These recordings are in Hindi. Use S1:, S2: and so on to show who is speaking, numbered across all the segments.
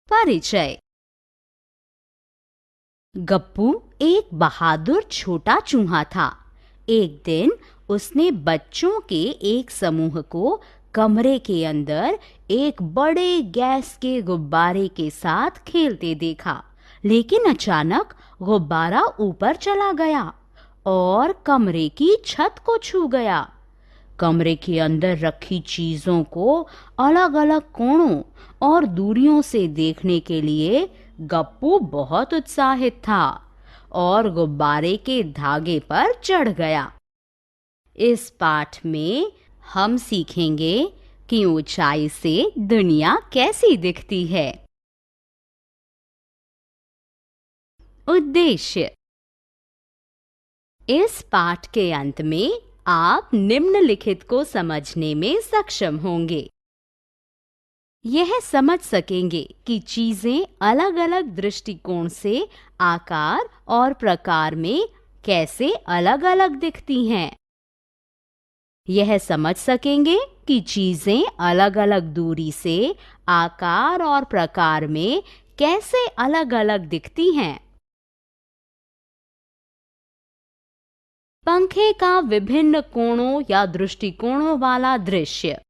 S1: परिचय। गप्पू एक बहादुर छोटा चूहा था। एक दिन उसने बच्चों के एक समूह को कमरे के अंदर एक बड़े गैस के गुब्बारे के साथ खेलते देखा। लेकिन अचानक गुब्बारा ऊपर चला गया और कमरे की छत को छू गया। कमरे के अंदर रखी चीजों को अलग-अलग कोणों और दूरियों से देखने के लिए गप्पू बहुत उत्साहित था और गुब्बारे के धागे पर चढ़ गया। इस पाठ में हम सीखेंगे कि ऊंचाई से दुनिया कैसी दिखती है। उद्देश्य। इस पाठ के अंत में आप निम्नलिखित को समझने में सक्षम होंगे। यह समझ सकेंगे कि चीजें अलग-अलग दृष्टिकोण से आकार और प्रकार में कैसे अलग-अलग दिखती हैं। यह समझ सकेंगे कि चीजें अलग-अलग दूरी से आकार और प्रकार में कैसे अलग-अलग दिखती हैं। पंखे का विभिन्न कोणों या दृष्टिकोणों वाला दृश्य।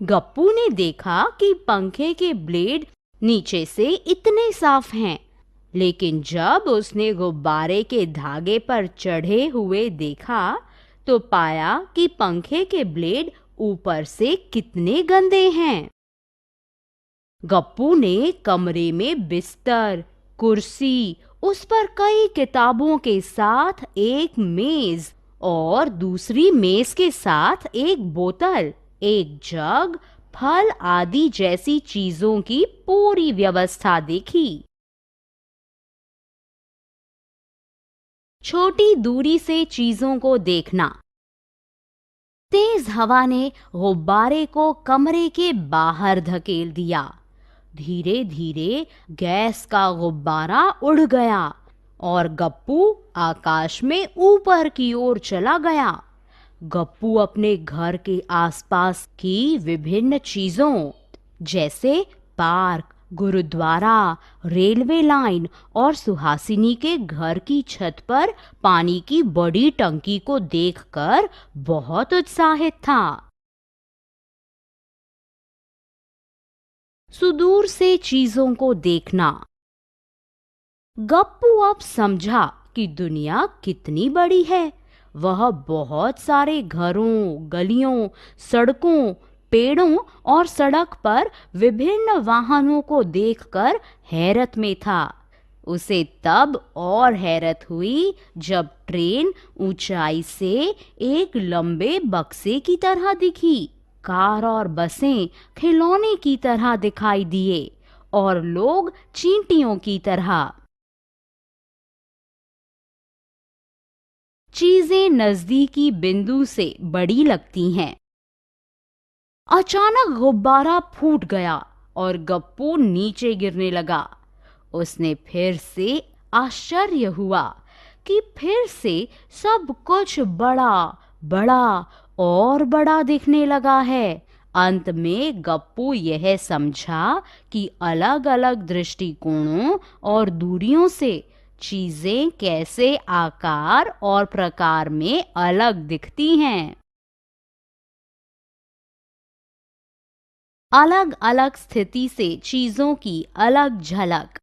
S1: गप्पू ने देखा कि पंखे के ब्लेड नीचे से इतने साफ हैं, लेकिन जब उसने गुब्बारे के धागे पर चढ़े हुए देखा तो पाया कि पंखे के ब्लेड ऊपर से कितने गंदे हैं। गप्पू ने कमरे में बिस्तर, कुर्सी, उस पर कई किताबों के साथ एक मेज और दूसरी मेज के साथ एक बोतल, एक जग, फल आदि जैसी चीजों की पूरी व्यवस्था देखी। छोटी दूरी से चीजों को देखना। तेज हवा ने गुब्बारे को कमरे के बाहर धकेल दिया। धीरे धीरे गैस का गुब्बारा उड़ गया और गप्पू आकाश में ऊपर की ओर चला गया। गप्पू अपने घर के आसपास की विभिन्न चीजों जैसे पार्क, गुरुद्वारा, रेलवे लाइन और सुहासिनी के घर की छत पर पानी की बड़ी टंकी को देखकर बहुत उत्साहित था। सुदूर से चीजों को देखना। गप्पू अब समझा कि दुनिया कितनी बड़ी है। वह बहुत सारे घरों, गलियों, सड़कों, पेड़ों और सड़क पर विभिन्न वाहनों को देखकर हैरत में था। उसे तब और हैरत हुई जब ट्रेन ऊंचाई से एक लंबे बक्से की तरह दिखी। कार और बसें खिलौने की तरह दिखाई दिए और लोग चींटियों की तरह। चीजें नजदीकी बिंदु से बड़ी लगती हैं। अचानक गुब्बारा फूट गया और गप्पू नीचे गिरने लगा। उसने फिर से आश्चर्य हुआ कि फिर से सब कुछ बड़ा बड़ा और बड़ा दिखने लगा है। अंत में गप्पू यह समझा कि अलग-अलग दृष्टिकोणों और दूरियों से चीजें कैसे आकार और प्रकार में अलग दिखती हैं। अलग-अलग स्थिति से चीजों की अलग झलक।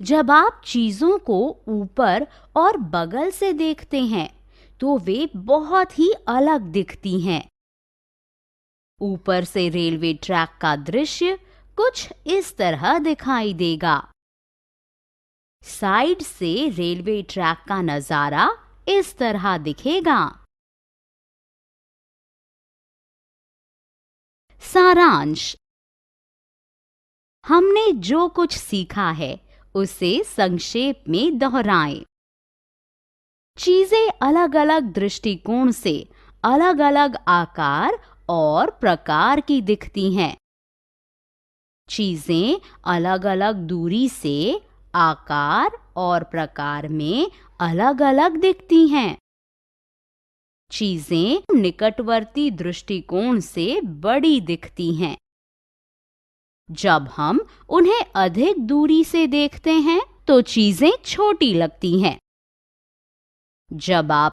S1: जब आप चीजों को ऊपर और बगल से देखते हैं तो वे बहुत ही अलग दिखती हैं। ऊपर से रेलवे ट्रैक का दृश्य कुछ इस तरह दिखाई देगा। साइड से रेलवे ट्रैक का नजारा इस तरह दिखेगा। सारांश। हमने जो कुछ सीखा है उसे संक्षेप में दोहराएं। चीजें अलग-अलग दृष्टिकोण से अलग-अलग आकार और प्रकार की दिखती हैं। चीजें अलग-अलग दूरी से आकार और प्रकार में अलग-अलग दिखती हैं। चीजें निकटवर्ती दृष्टिकोण से बड़ी दिखती हैं। जब हम उन्हें अधिक दूरी से देखते हैं तो चीजें छोटी लगती हैं। जब आप